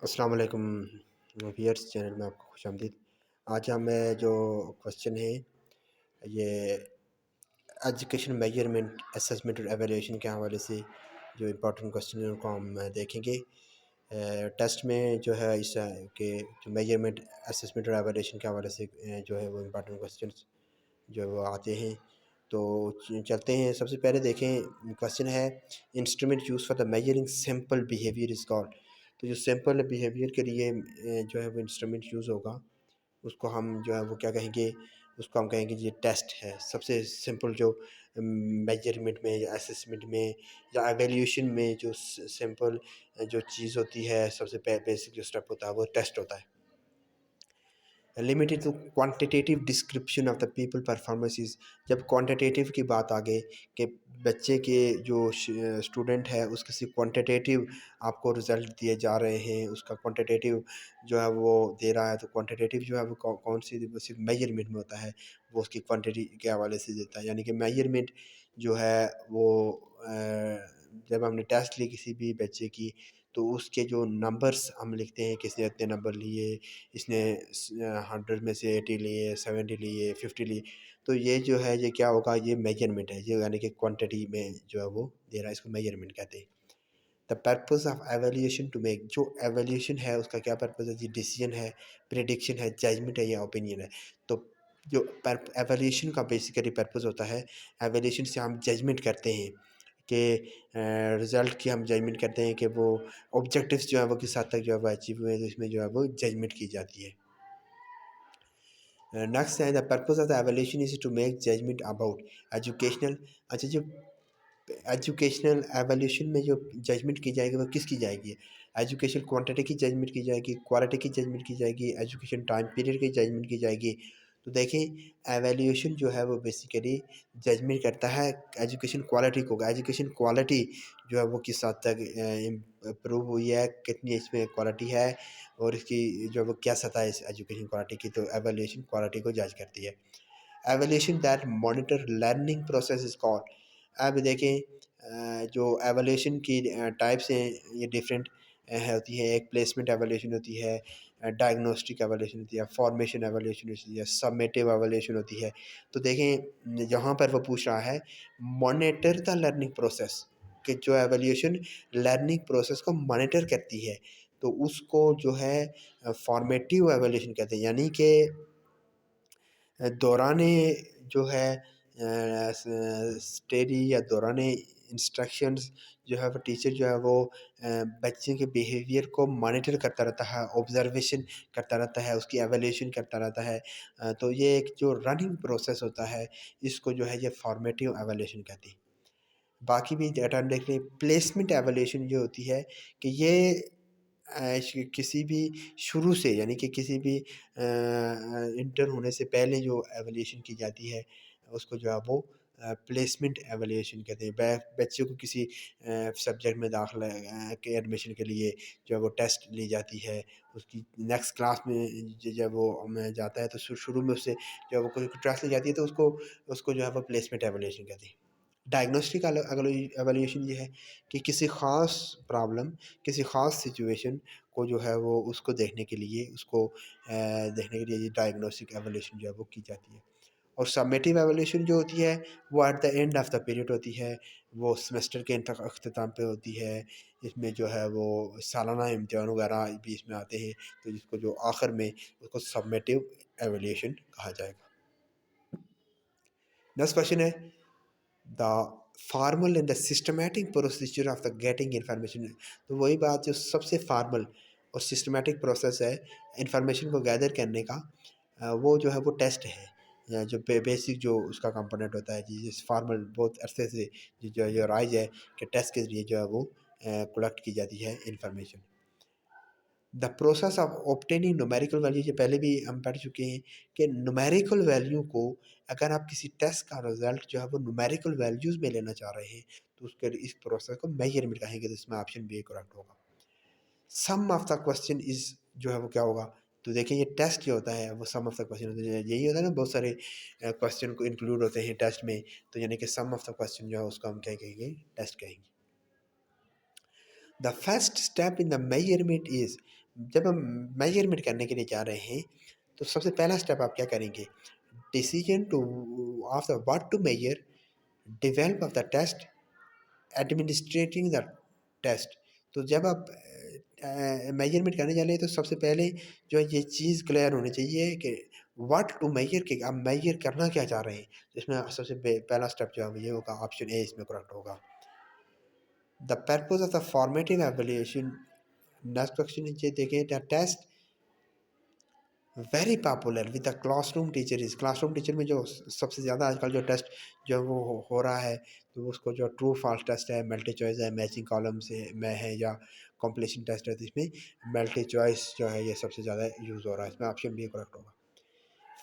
अस्सलाम वालेकुम viewers channel में आपको खुशामदीद। आज हमें जो क्वेश्चन है ये एजुकेशन मेजरमेंट असेसमेंट और एवेल्यूएशन के हवाले से जो इम्पोर्टेंट क्वेश्चन है उनको हम देखेंगे। टेस्ट में जो है इस के जो मेजरमेंट असेसमेंट और एवेल्यूएशन के हवाले से जो है वो इम्पोर्टेंट क्वेश्चन जो वो आते हैं। तो चलते हैं। सबसे पहले देखें, क्वेश्चन है instrument use for the measuring simple behaviour is called. तो जो सिंपल बिहेवियर के लिए जो है वो इंस्ट्रूमेंट यूज़ होगा उसको हम जो है वो क्या कहेंगे, उसको हम कहेंगे ये टेस्ट है। सबसे सिंपल जो मेजरमेंट में या असेसमेंट में या एवेल्यूशन में जो सिंपल जो चीज़ होती है, सबसे बेसिक जो स्टेप होता है वो टेस्ट होता है। Limited to quantitative description of the people performances. जब क्वांटिटेटिव की बात आ गई कि बच्चे के जो स्टूडेंट है उसके सिर्फ क्वांटिटेटिव आपको रिजल्ट दिए जा रहे हैं, उसका क्वांटिटेटिव जो है वो दे रहा है, तो क्वांटिटेटिव जो है वो कौन सी वो सिर्फ मेजरमेंट में होता है, वो उसकी क्वांटिटी के हवाले से देता है। यानी कि मेजरमेंट जो है वो जब हमने टेस्ट ली किसी भी बच्चे की, तो उसके जो नंबर्स हम लिखते हैं, किसने इतने नंबर लिए, इसने 100 में से 80 लिए, 70 लिए, 50 लिए, तो ये जो है ये क्या होगा, ये मेजरमेंट है, ये यानी कि क्वांटिटी में जो है वो दे रहा है, इसको मेजरमेंट कहते हैं। The purpose of evaluation to make, जो एवेल्यूएशन है उसका क्या पर्पस है, ये डिसीजन है, प्रिडिक्शन है, जजमेंट है या ओपिनियन है। तो जो एवेल्यूएशन का बेसिकली पर्पस होता है, एवेल्यूएशन से हम जजमेंट करते हैं कि रिज़ल्ट की हम जजमेंट करते हैं कि वो ऑब्जेक्टिव्स जो है वो किस हद तक जो है वो अचीव हुए हैं, तो इसमें जो है वो जजमेंट की जाती है। नेक्स्ट है the purpose of the evaluation is to make judgement about educational. अच्छा, जो एजुकेशनल एवोल्यूशन में जो जजमेंट की जाएगी वो किसकी जाएगी, एजुकेशन क्वांटिटी की जजमेंट की जाएगी, क्वालिटी की जजमेंट की जाएगी, एजुकेशन टाइम पीरियड की जजमेंट की जाएगी। तो देखें, एवोल्यूशन जो है वो बेसिकली जजमेंट करता है एजुकेशन क्वालिटी को। एजुकेशन क्वालिटी जो है वो किस हद तक इम्प्रूव हुई है, कितनी इसमें क्वालिटी है और इसकी जो है वो क्या सतह है इस एजुकेशन क्वालिटी की, तो एवोल्यूशन क्वालिटी को जज करती है। Evolution that monitor learning process is called. अब देखें, जो एवोल्यूशन की टाइप्स हैं ये डिफरेंट होती है। एक प्लेसमेंट एवोल्यूशन होती है, डायग्नोस्टिक एवोल्यूशन होती है, फॉर्मेशन एवोल्यूशन होती है, सबमेटिव एवोल्यूशन होती है। तो देखें, जहाँ पर वो पूछ रहा है मॉनिटर द लर्निंग प्रोसेस, कि जो एवोल्यूशन लर्निंग प्रोसेस को मॉनिटर करती है, तो उसको जो है फॉर्मेटिव एवोल्यूशन कहते हैं। यानी कि दौरान जो है स्टडी या दौरान इंस्ट्रक्शंस जो है वो टीचर जो है वो बच्चे के बिहेवियर को मॉनिटर करता रहता है, ऑब्जर्वेशन करता रहता है, उसकी एवेल्यूशन करता रहता है। तो ये एक जो रनिंग प्रोसेस होता है, इसको जो है ये फॉर्मेटिव एवेल्यूशन कहती है। बाकी भी डाटा देख लें, प्लेसमेंट एवेल्यूशन जो होती है कि ये किसी भी शुरू से, यानी कि किसी भी इंटर होने से पहले जो एवोल्यूशन की जाती है उसको जो है वो प्लेसमेंट एवोल्यूशन कहते हैं। बच्चे को किसी सब्जेक्ट में दाखिला के एडमिशन के लिए जो है वो टेस्ट ली जाती है, उसकी नेक्स्ट क्लास में जब वो जाता है तो शुरू में उससे जो है वो कोई टेस्ट ली जाती है, तो उसको उसको जो है वो प्लेसमेंट एवोल्यूशन कहते हैं। डायग्नोस्टिक एवोल्यूशन ये है कि किसी ख़ास प्रॉब्लम, किसी ख़ास सिचुएशन को जो है वो उसको देखने के लिए, उसको देखने के लिए ये डायग्नोस्टिक एवोल्यूशन जो है वो की जाती है। और सबमेटिव एवोल्यूशन जो होती है वो at the end of the period होती है, वो सेमेस्टर के अख्ताम पे होती है। इसमें जो है वो सालाना इम्तिहान वगैरह भी इसमें आते हैं, तो जिसको जो आखिर में उसको सबमेटिव एवोल्यूशन कहा जाएगा। नेक्स्ट क्वेश्चन है the formal and the systematic procedure of the getting information. तो वही बात, जो सबसे फार्मल और सिस्टमेटिक प्रोसेस है इंफॉर्मेशन को गैदर करने का, वो जो है वो टेस्ट है, या जो बेसिक जो उसका कंपोनेंट होता है जिस फार्मल बहुत अरसे से जो राइज है कि टेस्ट के जरिए जो है वो कलेक्ट की जाती है information. The process of obtaining numerical value, ये पहले भी हम पढ़ चुके हैं कि न्यूमेरिकल वैल्यू को, अगर आप किसी टेस्ट का रिजल्ट जो है वो न्यूमेरिकल वैल्यूज़ में लेना चाह रहे हैं, तो उसके इस प्रोसेस को मेजरमेंट कहेंगे, तो इसमें ऑप्शन बी करेक्ट होगा। सम ऑफ द क्वेश्चन इज जो है वो क्या होगा, तो देखिए ये टेस्ट जो होता है वो सम ऑफ द क्वेश्चन होता है, यही होता है ना, बहुत सारे क्वेश्चन को इंक्लूड होते हैं टेस्ट में, तो यानी कि सम ऑफ द क्वेश्चन जो है उसको हम क्या कहेंगे, टेस्ट कहेंगे। The first step in the measurement is, जब हम मेजरमेंट करने के लिए जा रहे हैं, तो सबसे पहला स्टेप आप क्या करेंगे? Decision to of the what to measure, develop of the test, administrating the test. तो जब आप मेजरमेंट करने जा रहे हैं, तो सबसे पहले जो है ये चीज़ क्लियर होनी चाहिए कि व्हाट टू मेजर, के आप मेजर करना क्या चाह रहे हैं। तो इसमें सबसे पहला स्टेप जो है ये होगा, ऑप्शन ए इसमें करेक्ट होगा। The purpose of the formative evaluation, next question ये देखिए, the test very popular with the classroom teacher is, classroom teacher में जो सबसे ज़्यादा आजकल जो टेस्ट जो वो हो रहा है, तो उसको जो ट्रू फॉल्स टेस्ट है, मल्टी चॉइस है, मैचिंग कॉलम से में है, या कॉम्पिटिशन टेस्ट है, तो इसमें मल्टी चॉइस जो है ये सबसे ज़्यादा यूज़ हो रहा है। इसमें ऑप्शन बी करेक्ट होगा।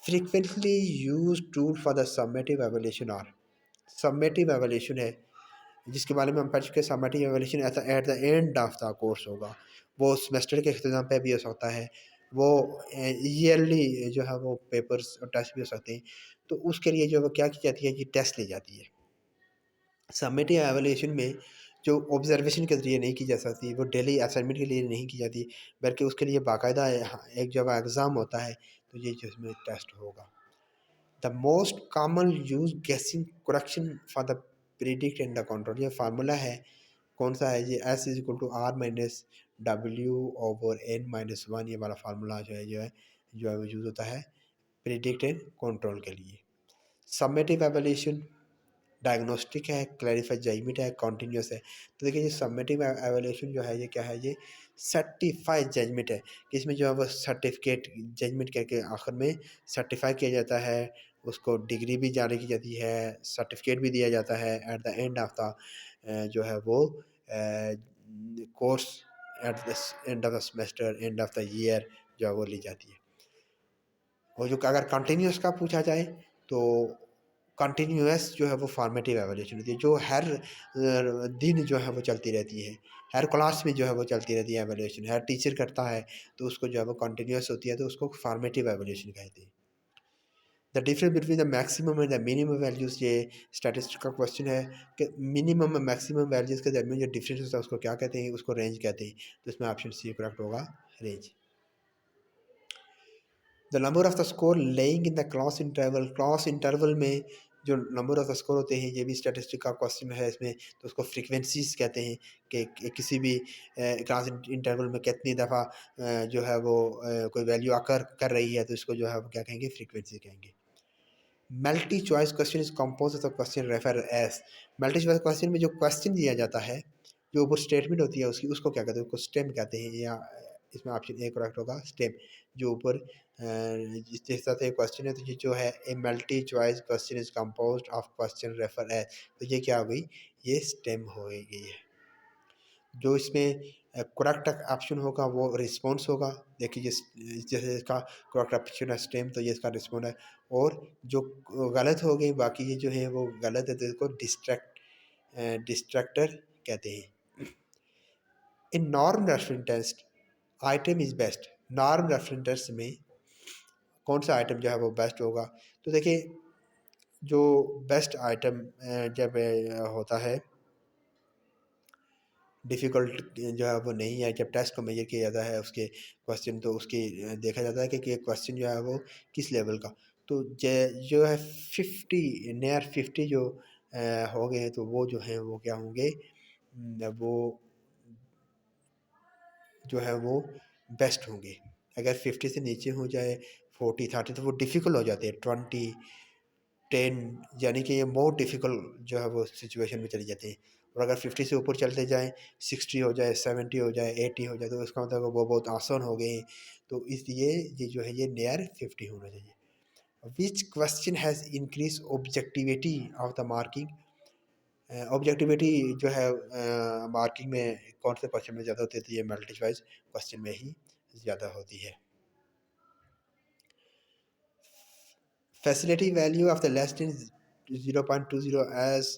Frequently use tool for the summative evaluation, और समेटिव एवेल्यूशन है जिसके बारे में हम पढ़ चुके हैं। Summative evaluation at the end of the course होगा, वो सेमेस्टर के अख्ताम पे भी हो सकता है, वो ईयरली जो है वो पेपर्स और टेस्ट भी हो सकते हैं। तो उसके लिए जो है वो क्या की जाती है, कि टेस्ट ली जाती है। समेटिव एवेल्यूशन में जो ऑब्जर्वेशन के ज़रिए नहीं की जा सकती, वो डेली असाइनमेंट के लिए नहीं की जाती, बल्कि उसके लिए बाकायदा एक जगह एग्ज़ाम होता है, तो ये जो इसमें टेस्ट होगा। The most common use guessing correction for the predict and the control, ये फार्मूला है, कौन सा है ये, S is equal to R minus W over N minus one, ये वाला फार्मूला जो है वो यूज़ होता है प्रिडिक्ट एंड कंट्रोल के लिए। समेटिव एवेल्यूशन डायग्नोस्टिक है, क्लैरिफाई जजमेंट है, कॉन्टीन्यूस है। तो देखिए ये सबमिटिव एवेल्यूशन जो है ये क्या है, ये सर्टिफाइड जजमेंट है, कि इसमें जो है वो सर्टिफिकेट जजमेंट करके आखिर में सर्टिफाई किया जाता है, उसको डिग्री भी जारी की जाती है, सर्टिफिकेट भी दिया जाता है at the end of the जो है वो course, at the end of the semester, end of the year जो है वो ली जाती है। और जो अगर कंटिन्यूस का पूछा जाए, तो कंटिन्यूअस जो है वो फॉर्मेटिव एवेल्यूशन होती है, जो हर दिन जो है वो चलती रहती है, हर क्लास में जो है वो चलती रहती है एवेल्यूशन, हर टीचर करता है, तो उसको जो है वो कंटिन्यूअस होती है, तो उसको फॉर्मेटिव एवेल्यूशन कहते हैं। The difference between the maximum and the minimum values, ये स्टैटिस्टिक का क्वेश्चन है कि मिनिमम और मैक्सिमम वैल्यूज़ के दरमियान जो डिफरेंस होता है उसको क्या कहते हैं, उसको रेंज कहते हैं। तो इसमें ऑप्शन सी करेक्ट होगा, range. The number of the score laying in the class interval में जो नंबर ऑफ द स्कोर होते हैं, ये भी स्टैटिस्टिक का क्वेश्चन है इसमें, तो उसको फ्रीक्वेंसीज कहते हैं, कि किसी भी क्लास इंटरवल में कितनी दफ़ा जो है वो कोई वैल्यू आकर कर रही है, तो इसको जो है वो क्या कहेंगे, फ्रीक्वेंसी कहेंगे। Multi choice question is compose of the question refer S, multi choice question में जो क्वेश्चन दिया जाता है, जो ऊपर स्टेटमेंट होती है उसकी, उसको क्या कहते हैं, उसको स्टेम कहते हैं, या इसमें ऑप्शन ए करेक्ट होगा, स्टेम। जो ऊपर जिस तरह से क्वेश्चन है, तो ये जो है a multi choice question is compose of question refer S, तो ये क्या हो गई, ये स्टेम हो गई है। जो इसमें करेक्ट ऑप्शन होगा वो रिस्पॉन्स होगा। देखिए जैसे इसका करेक्ट ऑप्शन है स्टेम, तो ये इसका रिस्पॉन्स है। और जो गलत हो गई बाकी ये जो है वो गलत है, तो इसको डिस्ट्रैक्टर कहते हैं। In norm reference test item is best, norm reference test में कौन सा आइटम जो है वो बेस्ट होगा। तो देखिए जो बेस्ट आइटम जब होता है, डिफ़िकल्ट जो है वो नहीं है, जब टेस्ट को मेजर किया जाता है उसके क्वेश्चन, तो उसकी देखा जाता है कि क्वेश्चन जो है वो किस लेवल का। तो जो है 50 नियर 50 जो हो गए हैं, तो वो जो हैं वो क्या होंगे, वो जो है वो बेस्ट होंगे। अगर 50 से नीचे हो जाए, 40 30, तो वो डिफ़िकल्ट हो जाते हैं। 20 10 यानी कि ये मोर डिफ़िकल्ट जो है वो सिचुएशन में चले जाते हैं। और अगर 50 से ऊपर चलते जाएँ, 60 हो जाए, 70 हो जाए, 80 हो जाए, तो इसका मतलब वो बहुत आसान हो गए हैं। तो इसलिए ये जो है ये नियर 50 होना चाहिए। Which question has increase objectivity of the marking, objectivity जो है मार्किंग में कौन से क्वेश्चन में ज़्यादा होती है, तो ये मल्टी चॉइस क्वेश्चन में ही ज़्यादा होती है। Facility value of the less than 0.20 as,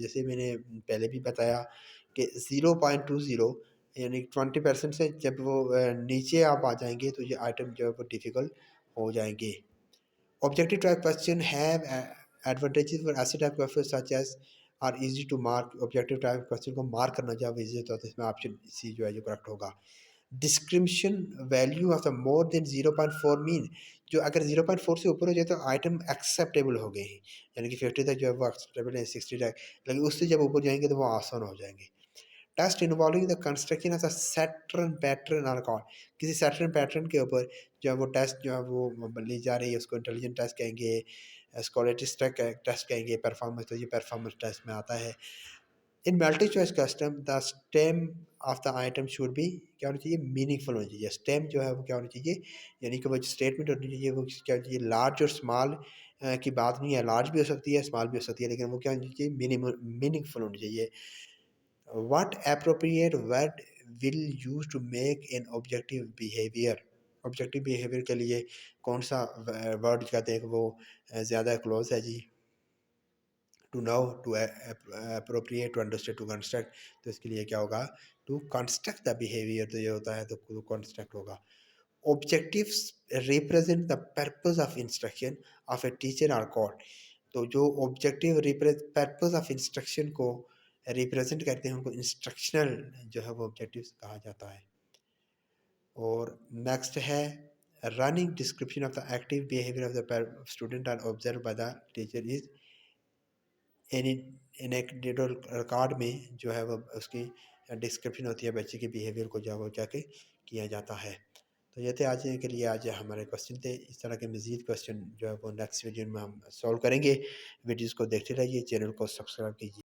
जैसे मैंने पहले भी बताया कि 0.20 यानी 20% से जब वो नीचे आप आ जाएंगे, तो ये आइटम जो है वो डिफ़िकल्ट हो जाएंगे। Objective type question have advantages for ऐसे type question such as are easy to mark, objective type question को मार्क करना जब इजी होता है, तो इसमें ऑप्शन सी जो है जो करेक्ट होगा। Description value of the more than 0.4 mean जो अगर 0.4 से ऊपर हो जाए तो आइटम एक्सेप्टेबल हो गए हैं, यानी कि 50 तक जो है वो एक्सेप्टेबल है, 60 तक, लेकिन उससे जब ऊपर जाएंगे तो वो आसान हो जाएंगे। Test involving the construction of the Saturn pattern are called, किसी सैटर्न पैटर्न के ऊपर जो है वो टेस्ट जो है वो ली जा रही है, उसको इंटेलिजेंट टेस्ट कहेंगे, स्कोलेटिस टेस्ट कहेंगे, परफॉर्मेंस तो ये परफॉर्मेंस टेस्ट में आता है। In multi choice custom the stem of the item should be क्या होना चाहिए, मीनिंगफुल होना चाहिए। स्टेम जो है वो क्या होना चाहिए, यानी कि वो स्टेटमेंट होनी चाहिए वो क्या होनी चाहिए, लार्ज और स्मॉल की बात नहीं है, लार्ज भी हो सकती है स्मॉल भी हो सकती है, लेकिन वो क्या होनी चाहिए, मीनिंगफुल होनी चाहिए। What appropriate word will use to make an objective behavior, objective behaviour के लिए कौन सा वर्ड कहते हैं कि वो ज़्यादा क्लोज है जी, to know, to appropriate, to understand, to construct, तो इसके लिए क्या होगा, टू कंस्ट्रक्ट द बिहेवियर, तो ये होता है तो कंस्ट्रक्ट होगा। Objectives represent the purpose of instruction of a teacher are called, तो जो ऑब्जेक्टिव पर्पस ऑफ इंस्ट्रक्शन को रिप्रेजेंट करते हैं उनको इंस्ट्रक्शनल जो है वो ऑब्जेक्टिव्स कहा जाता है। और नेक्स्ट है running description of the active behaviour of the student are observe by the teacher is any anecdotal record में जो है वो उसकी डिस्क्रिप्शन होती है बच्चे के बिहेवियर को जो है वो जाके किया जाता है। तो ये थे आज के लिए, आज हमारे क्वेश्चन थे। इस तरह के मज़ीद क्वेश्चन जो है वो नेक्स्ट वीडियो में हम सॉल्व करेंगे। वीडियोज़ को देखते रहिए, चैनल को सब्सक्राइब कीजिए।